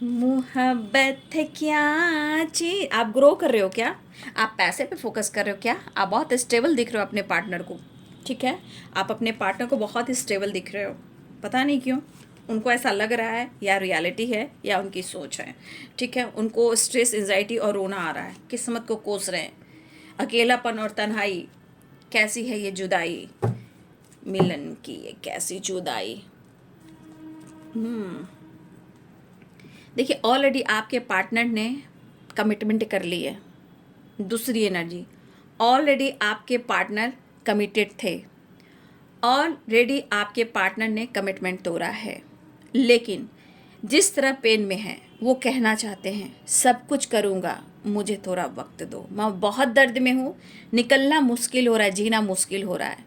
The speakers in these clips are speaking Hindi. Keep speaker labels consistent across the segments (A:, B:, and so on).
A: मोहब्बत है क्या चीज। आप ग्रो कर रहे हो क्या? आप पैसे पे फोकस कर रहे हो क्या? आप बहुत स्टेबल दिख रहे हो अपने पार्टनर को, ठीक है? आप अपने पार्टनर को बहुत स्टेबल दिख रहे हो, पता नहीं क्यों। उनको ऐसा लग रहा है, या रियलिटी है या उनकी सोच है, ठीक है? उनको स्ट्रेस, एंजाइटी और रोना आ रहा है, किस्मत को कोस रहे हैं। अकेलापन और तन्हाई, कैसी है ये जुदाई, मिलन की ये कैसी जुदाई। देखिए, ऑलरेडी आपके पार्टनर ने कमिटमेंट कर ली है। दूसरी एनर्जी, ऑलरेडी आपके पार्टनर कमिटेड थे, ऑलरेडी आपके पार्टनर ने कमिटमेंट तोड़ा है, लेकिन जिस तरह पेन में है वो कहना चाहते हैं सब कुछ करूँगा, मुझे थोड़ा वक्त दो, मैं बहुत दर्द में हूँ, निकलना मुश्किल हो रहा है, जीना मुश्किल हो रहा है,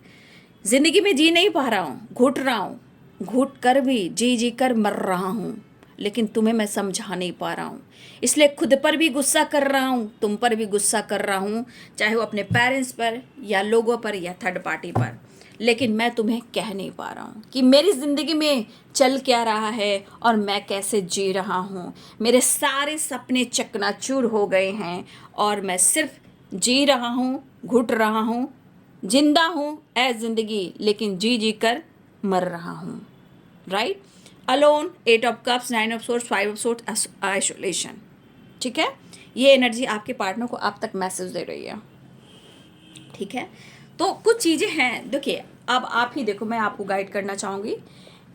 A: ज़िंदगी में जी नहीं पा रहा हूँ, घुट रहा हूँ, घुट कर भी जी जी कर मर रहा हूँ, लेकिन तुम्हें मैं समझा नहीं पा रहा हूँ, इसलिए खुद पर भी गुस्सा कर रहा हूँ, तुम पर भी गुस्सा कर रहा हूँ, चाहे वो अपने पेरेंट्स पर या लोगों पर या थर्ड पार्टी पर, लेकिन मैं तुम्हें कह नहीं पा रहा हूँ कि मेरी ज़िंदगी में चल क्या रहा है और मैं कैसे जी रहा हूँ। मेरे सारे सपने चकनाचूर हो गए हैं और मैं सिर्फ जी रहा हूँ, घुट रहा हूँ, जिंदा हूँ ए ज़िंदगी, लेकिन जी जी कर मर रहा हूँ। Right? Alone, 8 of cups, 9 of sorts, 5 of sorts, isolation, ठीक है? ये एनर्जी आपके पार्टनर को आप तक मैसेज दे रही है, ठीक है? तो कुछ चीज़ें हैं, देखिए अब आप ही देखो, मैं आपको गाइड करना चाहूँगी।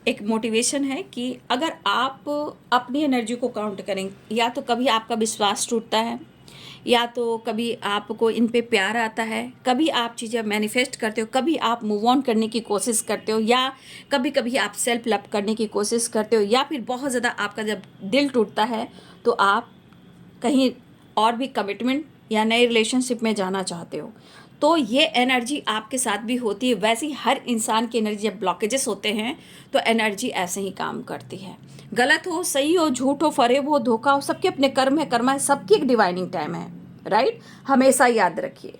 A: एक मोटिवेशन है कि अगर आप अपनी एनर्जी को काउंट करें, या तो कभी आपका विश्वास टूटता है, या तो कभी आपको इन पे प्यार आता है, कभी आप चीज़ें मैनिफेस्ट करते हो, कभी आप मूव ऑन करने की कोशिश करते हो, या कभी कभी आप सेल्फ लव करने की कोशिश करते हो, या फिर बहुत ज़्यादा आपका जब दिल टूटता है तो आप कहीं और भी कमिटमेंट या नए रिलेशनशिप में जाना चाहते हो, तो ये एनर्जी आपके साथ भी होती है। वैसे ही हर इंसान की एनर्जी जब ब्लॉकेजेस होते हैं तो एनर्जी ऐसे ही काम करती है। गलत हो, सही हो, झूठ हो, फरेब हो, धोखा हो, सबके अपने कर्म है, कर्मा है, सबकी एक डिवाइनिंग टाइम है। राइट? हमेशा याद रखिए,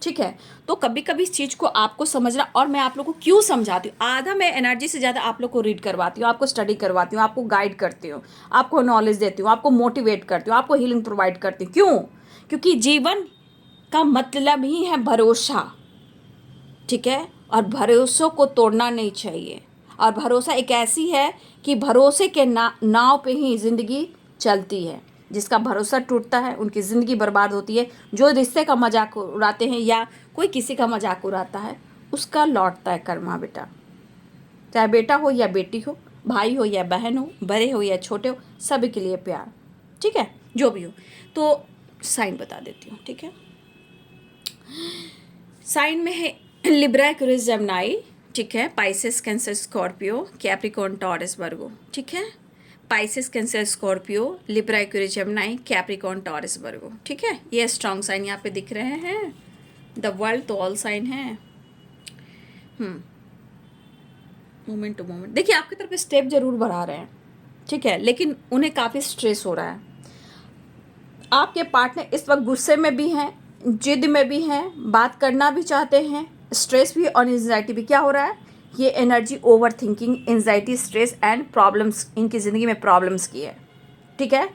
A: ठीक है? तो कभी कभी इस चीज़ को आपको समझना, और मैं आप लोग को क्यों समझाती हूँ, आधा मैं एनर्जी से ज़्यादा आप लोग को रीड करवाती हूँ, आपको स्टडी करवाती हूँ, आपको गाइड करती हूँ, आपको नॉलेज देती हूँ, आपको मोटिवेट करती हूँ, आपको हीलिंग प्रोवाइड करती हूँ। क्यों? क्योंकि जीवन का मतलब ही है भरोसा, ठीक है? और भरोसों को तोड़ना नहीं चाहिए, और भरोसा एक ऐसी है कि भरोसे के नाव पे ही ज़िंदगी चलती है। जिसका भरोसा टूटता है उनकी ज़िंदगी बर्बाद होती है। जो रिश्ते का मजाक उड़ाते हैं या कोई किसी का मजाक उड़ाता है, उसका लौटता है कर्मा बेटा। चाहे बेटा हो या बेटी हो, भाई हो या बहन हो, बड़े हो या छोटे हो, सभी के लिए प्यार, ठीक है? जो भी हो। तो साइन बता देती हूँ, ठीक है? साइन में है लिब्रा, एक्वेरियस, जेमिनी, ठीक है? Pisces, Cancer, Scorpio, Capricorn, Taurus, Virgo, ठीक है? Pisces, Cancer, Scorpio, Libra, Aquarius, Gemini, Capricorn, Taurus, Virgo, ठीक है? ये स्ट्रॉन्ग साइन यहाँ पे दिख रहे हैं। द वर्ल्ड तो ऑल साइन है। मोमेंट टू मोमेंट देखिए, आपकी तरफ स्टेप जरूर बढ़ा रहे हैं, ठीक है? लेकिन उन्हें काफ़ी स्ट्रेस हो रहा है। आपके पार्टनर इस वक्त गुस्से में भी हैं, जिद में भी हैं, बात करना भी चाहते हैं, स्ट्रेस भी और एंजाइटी भी। क्या हो रहा है? ये energy over thinking, anxiety, stress and problems, इनकी ज़िंदगी में प्रॉब्लम्स की है, ठीक है?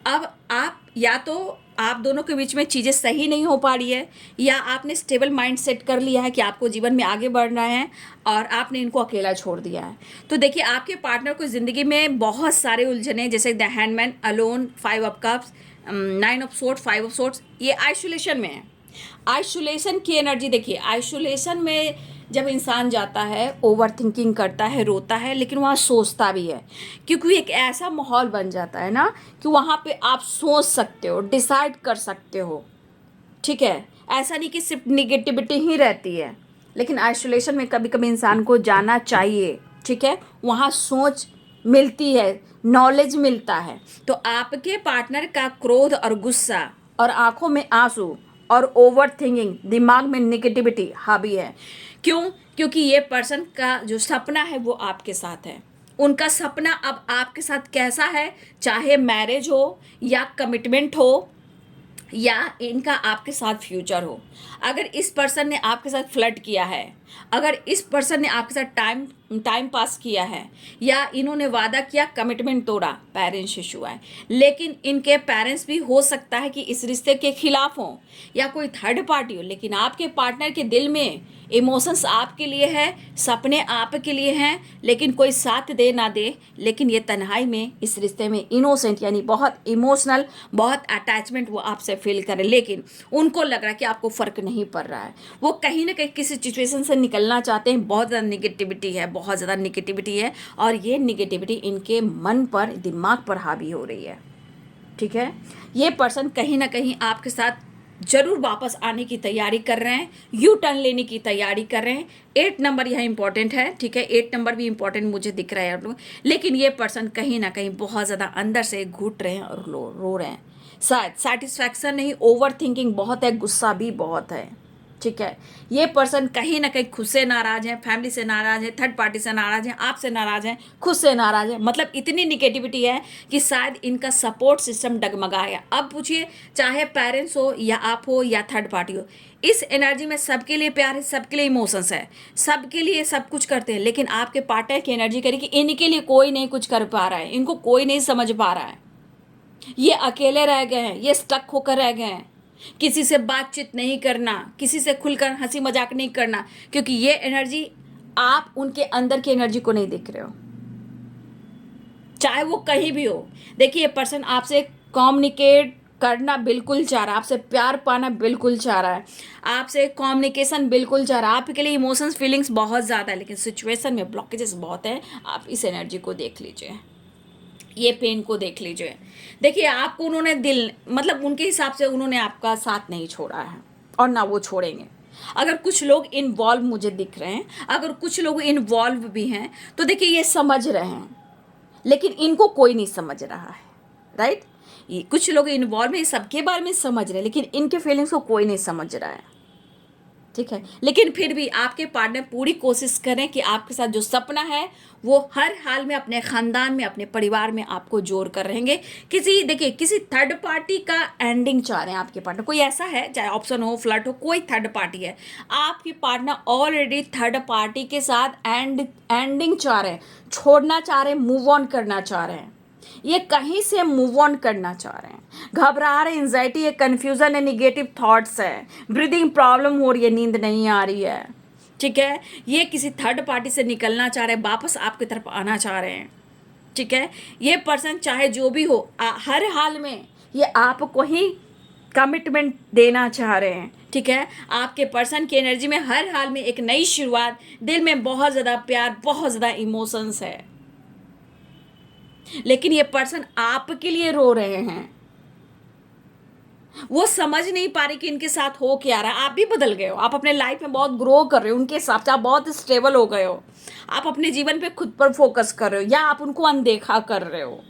A: अब आप या तो आप दोनों के बीच में चीज़ें सही नहीं हो पा रही है, या आपने स्टेबल माइंड सेट कर लिया है कि आपको जीवन में आगे बढ़ना है और आपने इनको अकेला छोड़ दिया है। तो देखिए, आपके पार्टनर को ज़िंदगी में बहुत सारे उलझने, जैसे the handman, alone, 5 of cups, 9 of sorts, 5 of sorts, ये आइसोलेशन में है। आइसोलेशन की एनर्जी देखिए, आइसोलेशन में जब इंसान जाता है, ओवर थिंकिंग करता है, रोता है, लेकिन वहाँ सोचता भी है, क्योंकि एक ऐसा माहौल बन जाता है ना कि वहाँ पे आप सोच सकते हो, डिसाइड कर सकते हो, ठीक है? ऐसा नहीं कि सिर्फ निगेटिविटी ही रहती है, लेकिन आइसोलेशन में कभी कभी इंसान को जाना चाहिए, ठीक है? वहाँ सोच मिलती है, नॉलेज मिलता है। तो आपके पार्टनर का क्रोध और गुस्सा और आंखों में आंसू और ओवर थिंकिंग, दिमाग में निगेटिविटी हावी है। क्यों? क्योंकि ये पर्सन का जो सपना है वो आपके साथ है। उनका सपना अब आपके साथ कैसा है, चाहे मैरिज हो या कमिटमेंट हो या इनका आपके साथ फ्यूचर हो। अगर इस पर्सन ने आपके साथ फ्लर्ट किया है, अगर इस पर्सन ने आपके साथ टाइम पास किया है या इन्होंने वादा किया, कमिटमेंट तोड़ा, पेरेंट्स इशू आए, लेकिन इनके पेरेंट्स भी हो सकता है कि इस रिश्ते के खिलाफ हों या कोई थर्ड पार्टी हो, लेकिन आपके पार्टनर के दिल में इमोशंस आपके लिए है, सपने आपके लिए हैं, लेकिन कोई साथ दे ना दे, लेकिन ये तन्हाई में इस रिश्ते में इनोसेंट यानी बहुत इमोशनल, बहुत अटैचमेंट वो आपसे फील करें, लेकिन उनको लग रहा है कि आपको फ़र्क नहीं पड़ रहा है। वो कहीं ना कहीं किसी सिचुएशन से निकलना चाहते हैं। बहुत ज़्यादा निगेटिविटी है, बहुत ज़्यादा निगेटिविटी है, और ये निगेटिविटी इनके मन पर, दिमाग पर हावी हो रही है। ठीक है, ये पर्सन कहीं ना कहीं आपके साथ जरूर वापस आने की तैयारी कर रहे हैं, यू टर्न लेने की तैयारी कर रहे हैं। 8 नंबर यहाँ इंपॉर्टेंट है। ठीक है, 8 नंबर भी इंपॉर्टेंट मुझे दिख रहा है आप लोग, लेकिन ये पर्सन कहीं ना कहीं बहुत ज़्यादा अंदर से घुट रहे हैं और रो रहे हैं। शायद सेटिस्फैक्शन नहीं, ओवर थिंकिंग बहुत है, गुस्सा भी बहुत है। ठीक है, ये पर्सन कहीं ना कहीं खुद से नाराज है, फैमिली से नाराज है, थर्ड पार्टी से नाराज है, आपसे नाराज है, खुद से नाराज है। मतलब इतनी निगेटिविटी है कि शायद इनका सपोर्ट सिस्टम डगमगाया। अब पूछिए, चाहे पेरेंट्स हो या आप हो या थर्ड पार्टी हो, इस एनर्जी में सबके लिए प्यार है, सबके लिए इमोशंस है, सबके लिए सब कुछ करते हैं, लेकिन आपके पार्टनर की एनर्जी करी कि इनके लिए कोई नहीं कुछ कर पा रहा है, इनको कोई नहीं समझ पा रहा है, ये अकेले रह गए हैं, ये स्टक होकर रह गए हैं। किसी से बातचीत नहीं करना, किसी से खुलकर हंसी मजाक नहीं करना, क्योंकि ये एनर्जी, आप उनके अंदर की एनर्जी को नहीं देख रहे हो, चाहे वो कहीं भी हो। देखिए, ये पर्सन आपसे कम्युनिकेट करना बिल्कुल चाह रहा है, आपसे प्यार पाना बिल्कुल चाह रहा है, आपसे कम्युनिकेशन बिल्कुल चाह रहा है, आपके लिए इमोशंस फीलिंग्स बहुत ज़्यादा है, लेकिन सिचुएशन में ब्लॉकेजेस बहुत है। आप इस एनर्जी को देख लीजिए, ये पेन को देख लीजिए। देखिए, आपको उन्होंने दिल, मतलब उनके हिसाब से उन्होंने आपका साथ नहीं छोड़ा है और ना वो छोड़ेंगे। अगर कुछ लोग इन्वॉल्व मुझे दिख रहे हैं, अगर कुछ लोग इन्वॉल्व भी हैं, तो देखिए ये समझ रहे हैं, लेकिन इनको कोई नहीं समझ रहा है। राइट, ये कुछ लोग इन्वॉल्व हैं, सबके बारे में समझ रहे हैं, लेकिन इनके फीलिंग्स को कोई नहीं समझ रहा है। ठीक है, लेकिन फिर भी आपके पार्टनर पूरी कोशिश करें कि आपके साथ जो सपना है वो हर हाल में अपने ख़ानदान में, अपने परिवार में आपको जोड़ कर रहेंगे। देखिए, किसी थर्ड पार्टी का एंडिंग चाह रहे हैं आपके पार्टनर। कोई ऐसा है, चाहे ऑप्शन हो, फ्लर्ट हो, कोई थर्ड पार्टी है, आपके पार्टनर ऑलरेडी थर्ड पार्टी के साथ एंडिंग चाह रहे हैं, छोड़ना चाह रहे हैं, मूव ऑन करना चाह रहे हैं। ये कहीं से मूव ऑन करना चाह रहे हैं, घबरा रहे, एंजाइटी है, कन्फ्यूज़न है, निगेटिव थॉट्स है, ब्रीदिंग प्रॉब्लम हो रही है, नींद नहीं आ रही है। ठीक है, ये किसी थर्ड पार्टी से निकलना चाह रहे हैं, वापस आपकी तरफ आना चाह रहे हैं। ठीक है, ये पर्सन चाहे जो भी हो, हर हाल में ये आपको ही कमिटमेंट देना चाह रहे हैं। ठीक है, आपके पर्सन की एनर्जी में हर हाल में एक नई शुरुआत, दिल में बहुत ज़्यादा प्यार, बहुत ज़्यादा इमोशंस है, लेकिन ये पर्सन आपके लिए रो रहे हैं। वो समझ नहीं पा रहे कि इनके साथ हो क्या रहा है। आप भी बदल गए हो, आप अपने लाइफ में बहुत ग्रो कर रहे हो, उनके हिसाब से आप बहुत स्टेबल हो गए हो, आप अपने जीवन पे खुद पर फोकस कर रहे हो, या आप उनको अनदेखा कर रहे हो।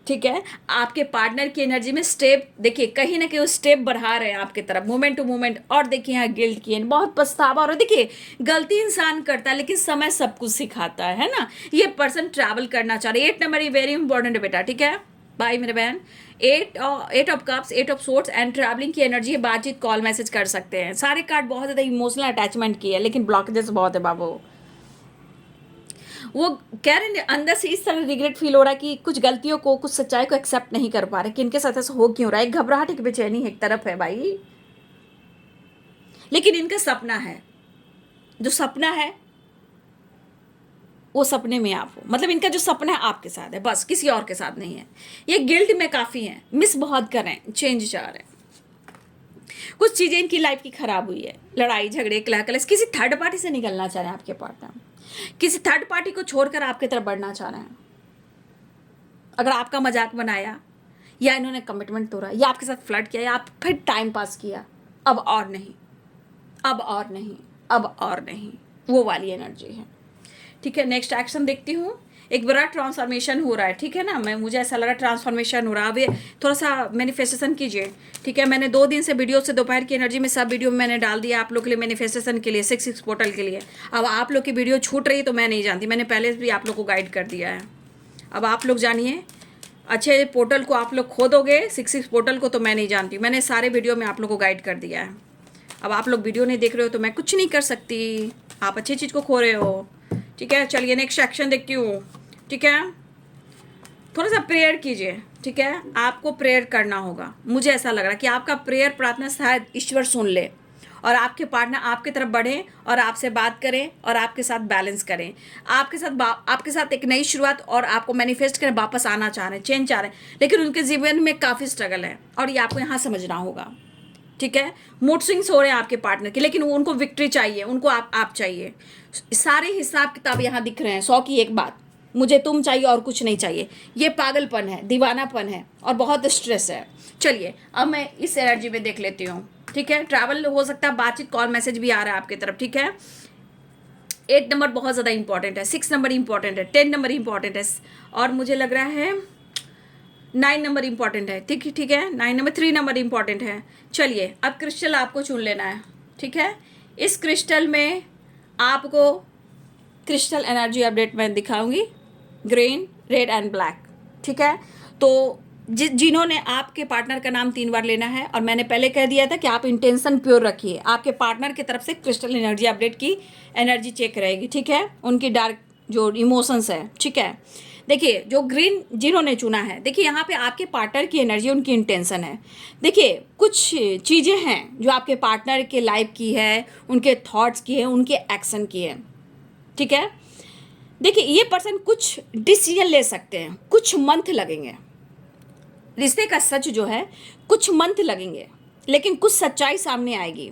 A: ठीक है, आपके पार्टनर की एनर्जी में स्टेप, देखिए कहीं ना कहीं वो स्टेप बढ़ा रहे हैं आपकी तरफ, मोमेंट टू मोमेंट। और देखिए यहाँ गिल्ट की, बहुत पछतावा हो रहा है। देखिए, गलती इंसान करता है, लेकिन समय सब कुछ सिखाता है ना। ये पर्सन ट्रैवल करना चाह रहे हैं। 8 नंबर ये वेरी इंपॉर्टेंट है बेटा। ठीक है भाई मेरे बहन, 8 of cups, 8 of sorts and travelling की एनर्जी है। बातचीत, कॉल, मैसेज कर सकते हैं। सारे कार्ड बहुत ज़्यादा इमोशनल अटैचमेंट की है, लेकिन ब्लॉकेजेस बहुत है बाबू। वो कह रहे हैं अंदर से इस तरह रिग्रेट फील हो रहा है कि कुछ गलतियों को, कुछ सच्चाई को एक्सेप्ट नहीं कर पा रहे कि इनके साथ ऐसा हो क्यों रहा है। एक घबराहट, एक बेचैनी एक तरफ है भाई, लेकिन इनका सपना है, जो सपना है वो सपने में आप हो। मतलब इनका जो सपना है आपके साथ है, बस किसी और के साथ नहीं है। ये गिल्ट में काफ़ी है, मिस बहुत कर रहे हैं, चेंज चाह रहे हैं। कुछ चीज़ें इनकी लाइफ की खराब हुई है, लड़ाई झगड़े, क्लैश, किसी थर्ड पार्टी से निकलना चाह रहे हैं आपके पार्टनर, किसी थर्ड पार्टी को छोड़कर आपकी तरफ बढ़ना चाह रहे हैं। अगर आपका मजाक बनाया, या इन्होंने कमिटमेंट तोड़ा, या आपके साथ फ्लर्ट किया, या आप फिर टाइम पास किया, अब और नहीं, अब और नहीं, अब और नहीं, वो वाली एनर्जी है। ठीक है, नेक्स्ट एक्शन देखती हूँ। एक बड़ा ट्रांसफॉर्मेशन हो रहा है, ठीक है ना। मुझे ऐसा लग रहा है ट्रांसफॉर्मेशन हो रहा है। अब ये थोड़ा सा मैनिफेस्टेशन कीजिए। ठीक है, मैंने 2 दिन से वीडियो से, दोपहर की एनर्जी में सब वीडियो मैंने डाल दिया आप लोग के लिए, मैनिफेस्टेशन के लिए, 6 पोर्टल के लिए। अब आप लोग की वीडियो छूट रही तो मैं नहीं जानती, मैंने पहले भी आप लोग को गाइड कर दिया है। अब आप लोग जानिए, अच्छे पोर्टल को आप लोग खोदोगे, 6 पोर्टल को, तो मैं नहीं जानती, मैंने सारे वीडियो में आप लोग को गाइड कर दिया है। अब आप लोग वीडियो नहीं देख रहे हो तो मैं कुछ नहीं कर सकती, आप अच्छी चीज़ को खो रहे हो। ठीक है, चलिए नेक्स्ट एक्शन देखती हूँ। ठीक है, थोड़ा सा प्रेयर कीजिए। ठीक है, आपको प्रेयर करना होगा। मुझे ऐसा लग रहा है कि आपका प्रेयर प्रार्थना शायद ईश्वर सुन ले और आपके पार्टनर आपकी तरफ बढ़े और आपसे बात करें और आपके साथ बैलेंस करें, आपके साथ एक नई शुरुआत, और आपको मैनिफेस्ट करें, वापस आना चाह रहे हैं, चेंज चाह रहे हैं, लेकिन उनके जीवन में काफ़ी स्ट्रगल है और ये आपको यहाँ समझना होगा। ठीक है, मूड स्विंग्स हो रहे हैं आपके पार्टनर के, लेकिन उनको विक्ट्री चाहिए, उनको आप चाहिए। सारे हिसाब किताब यहाँ दिख रहे हैं, 100 की एक बात, मुझे तुम चाहिए और कुछ नहीं चाहिए। ये पागलपन है, दीवानापन है और बहुत स्ट्रेस है। चलिए अब मैं इस एनर्जी में देख लेती हूँ। ठीक है, ट्रैवल हो सकता है, बातचीत, कॉल, मैसेज भी आ रहा है आपकी तरफ। ठीक है, 8 नंबर बहुत ज़्यादा इंपॉर्टेंट है, 6 नंबर इंपॉर्टेंट है, 10 नंबर इंपॉर्टेंट है, और मुझे लग रहा है 9 नंबर इंपॉर्टेंट है। ठीक है, 9 नंबर, 3 नंबर इंपॉर्टेंट है। चलिए अब क्रिस्टल आपको चुन लेना है। ठीक है, इस क्रिस्टल में आपको क्रिस्टल एनर्जी अपडेट मैं दिखाऊंगी, ग्रीन, रेड एंड ब्लैक। ठीक है, तो जिन्होंने आपके पार्टनर का नाम 3 बार लेना है, और मैंने पहले कह दिया था कि आप इंटेंशन प्योर रखिए, आपके पार्टनर की तरफ से क्रिस्टल एनर्जी अपडेट की एनर्जी चेक रहेगी। ठीक है, उनकी डार्क जो इमोशंस है। ठीक है, देखिए जो ग्रीन जिन्होंने चुना है, देखिए यहाँ पे आपके पार्टनर की एनर्जी, उनकी इंटेंशन है। देखिए कुछ चीज़ें हैं जो आपके पार्टनर के लाइफ की है, उनके थॉट्स की है, उनके एक्शन की है। ठीक है, देखिए ये पर्सन कुछ डिसीजन ले सकते हैं, कुछ मंथ लगेंगे, रिश्ते का सच जो है कुछ मंथ लगेंगे, लेकिन कुछ सच्चाई सामने आएगी।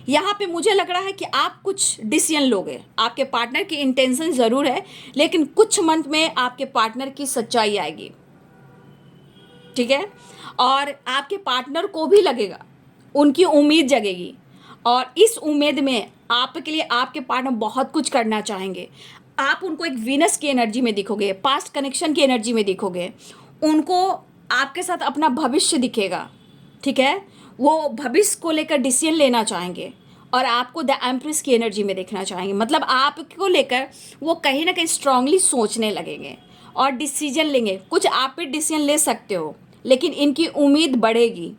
A: यहाँ पे मुझे लग रहा है कि आप कुछ डिसीजन लोगे, आपके पार्टनर की इंटेंशन ज़रूर है, लेकिन कुछ मंथ में आपके पार्टनर की सच्चाई आएगी। ठीक है, और आपके पार्टनर को भी लगेगा, उनकी उम्मीद जगेगी, और इस उम्मीद में आपके लिए आपके पार्टनर बहुत कुछ करना चाहेंगे। आप उनको एक वीनस की एनर्जी में दिखोगे, पास्ट कनेक्शन की एनर्जी में दिखोगे, उनको आपके साथ अपना भविष्य दिखेगा। ठीक है, वो भविष्य को लेकर डिसीजन लेना चाहेंगे और आपको द एम्प्रेस की एनर्जी में देखना चाहेंगे। मतलब आपको लेकर वो कहीं ना कहीं स्ट्रांगली सोचने लगेंगे और डिसीजन लेंगे। कुछ आप भी डिसीजन ले सकते हो, लेकिन इनकी उम्मीद बढ़ेगी,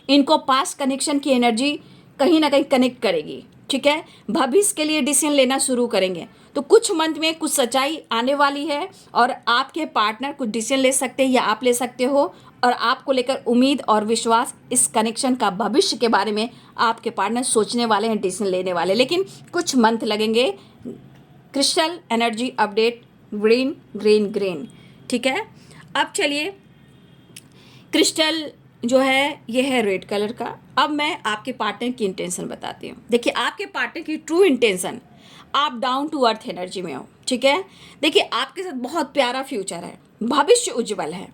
A: इनको पास्ट कनेक्शन की एनर्जी कहीं ना कहीं कनेक्ट करेगी। ठीक है, भविष्य के लिए डिसीजन लेना शुरू करेंगे। तो कुछ मंथ में कुछ सच्चाई आने वाली है और आपके पार्टनर कुछ डिसीजन ले सकते हैं या आप ले सकते हो, और आपको लेकर उम्मीद और विश्वास, इस कनेक्शन का भविष्य के बारे में आपके पार्टनर सोचने वाले हैं, डिसीजन लेने वाले, लेकिन कुछ मंथ लगेंगे। Crystal energy update green green green. ठीक है, अब चलिए क्रिस्टल जो है ये है रेड कलर का। अब मैं आपके पार्टनर की इंटेंशन बताती हूँ। देखिए आपके पार्टनर की ट्रू इंटेंशन, आप डाउन टू अर्थ एनर्जी में हो। ठीक है, देखिए आपके साथ बहुत प्यारा फ्यूचर है, भविष्य उज्जवल है।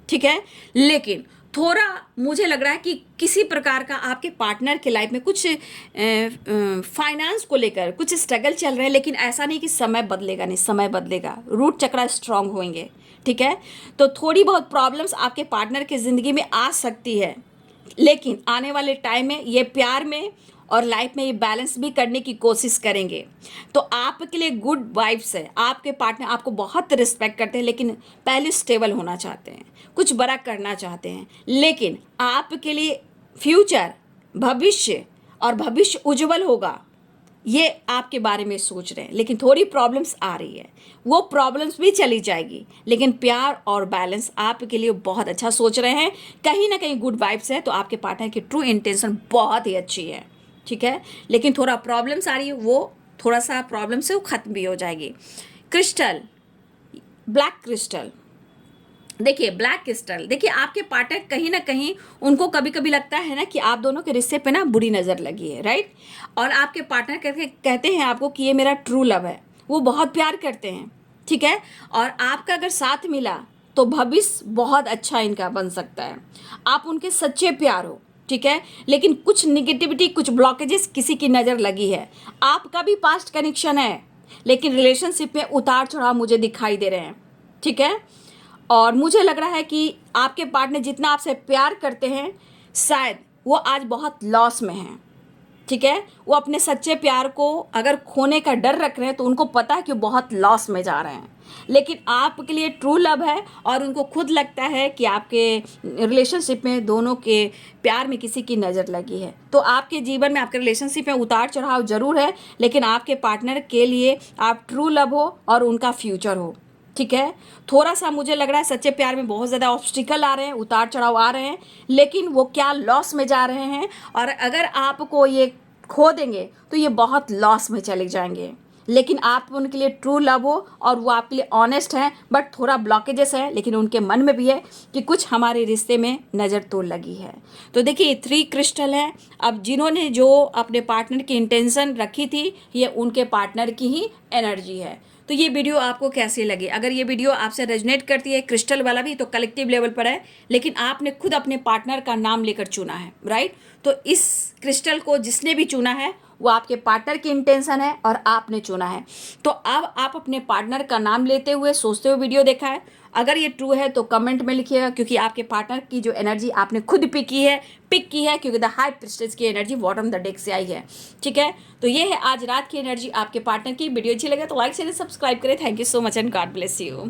A: ठीक है, लेकिन थोड़ा मुझे लग रहा है कि किसी प्रकार का आपके पार्टनर के लाइफ में कुछ फाइनेंस को लेकर कुछ स्ट्रगल चल रहा है, लेकिन ऐसा नहीं कि समय बदलेगा, नहीं, समय बदलेगा, रूट चक्रा स्ट्रांग होंगे। ठीक है, तो थोड़ी बहुत प्रॉब्लम्स आपके पार्टनर की ज़िंदगी में आ सकती है, लेकिन आने वाले टाइम में ये प्यार में और लाइफ में ये बैलेंस भी करने की कोशिश करेंगे। तो आपके लिए गुड वाइब्स है, आपके पार्टनर आपको बहुत रिस्पेक्ट करते हैं, लेकिन पहले स्टेबल होना चाहते हैं, कुछ बड़ा करना चाहते हैं, लेकिन आपके लिए फ्यूचर, भविष्य और भविष्य उज्जवल होगा, ये आपके बारे में सोच रहे हैं, लेकिन थोड़ी प्रॉब्लम्स आ रही है, वो प्रॉब्लम्स भी चली जाएगी, लेकिन प्यार और बैलेंस आपके लिए बहुत अच्छा सोच रहे हैं। कहीं ना कहीं गुड वाइब्स है, तो आपके पार्टनर की ट्रू इंटेंशन बहुत ही अच्छी है। ठीक है, लेकिन थोड़ा प्रॉब्लम्स आ रही है, वो थोड़ा सा प्रॉब्लम से वो ख़त्म भी हो जाएगी। क्रिस्टल, ब्लैक क्रिस्टल, देखिए ब्लैक क्रिस्टल, देखिए आपके पार्टनर कहीं ना कहीं उनको कभी कभी लगता है ना कि आप दोनों के रिश्ते पे ना बुरी नज़र लगी है, राइट। और आपके पार्टनर कहते हैं आपको कि ये मेरा ट्रू लव है, वो बहुत प्यार करते हैं। ठीक है, और आपका अगर साथ मिला तो भविष्य बहुत अच्छा इनका बन सकता है, आप उनके सच्चे प्यार हो। ठीक है, लेकिन कुछ निगेटिविटी, कुछ ब्लॉकेजेस किसी की नज़र लगी है। आपका भी पास्ट कनेक्शन है, लेकिन रिलेशनशिप में उतार चढ़ाव मुझे दिखाई दे रहे हैं। ठीक है, और मुझे लग रहा है कि आपके पार्टनर जितना आपसे प्यार करते हैं, शायद वो आज बहुत लॉस में हैं। ठीक है। वो अपने सच्चे प्यार को अगर खोने का डर रख रहे हैं तो उनको पता है कि वो बहुत लॉस में जा रहे हैं, लेकिन आपके लिए ट्रू लव है और उनको खुद लगता है कि आपके रिलेशनशिप में दोनों के प्यार में किसी की नज़र लगी है। तो आपके जीवन में, आपके रिलेशनशिप में उतार चढ़ाव जरूर है, लेकिन आपके पार्टनर के लिए आप ट्रू लव हो और उनका फ्यूचर हो। ठीक है। थोड़ा सा मुझे लग रहा है सच्चे प्यार में बहुत ज़्यादा ऑब्स्टिकल आ रहे हैं, उतार चढ़ाव आ रहे हैं, लेकिन वो क्या लॉस में जा रहे हैं, और अगर आपको ये खो देंगे तो ये बहुत लॉस में चले जाएंगे। लेकिन आप उनके लिए ट्रू लव हो और वो आपके लिए ऑनेस्ट हैं, बट थोड़ा ब्लॉकेजेस है, लेकिन उनके मन में भी है कि कुछ हमारे रिश्ते में नज़र तो लगी है। तो देखिए 3 क्रिस्टल है। अब जिन्होंने जो अपने पार्टनर की इंटेंशन रखी थी, ये उनके पार्टनर की ही एनर्जी है। तो ये वीडियो आपको कैसी लगी? अगर ये वीडियो आपसे रेजोनेट करती है, क्रिस्टल वाला भी, तो कलेक्टिव लेवल पर है, लेकिन आपने खुद अपने पार्टनर का नाम लेकर चुना है, राइट? तो इस क्रिस्टल को जिसने भी चुना है वो आपके पार्टनर की इंटेंशन है और आपने चुना है। तो अब आप अपने पार्टनर का नाम लेते हुए, सोचते हुए वीडियो देखा है। अगर ये ट्रू है तो कमेंट में लिखिएगा, क्योंकि आपके पार्टनर की जो एनर्जी आपने खुद पिक की है, क्योंकि द हाई प्रिस्टेस की एनर्जी बॉटम द डेक से आई है। ठीक है। तो ये है आज रात की एनर्जी आपके पार्टनर की। वीडियो अच्छी लगे तो लाइक शेयर सब्सक्राइब करें। Thank you so much and God bless you.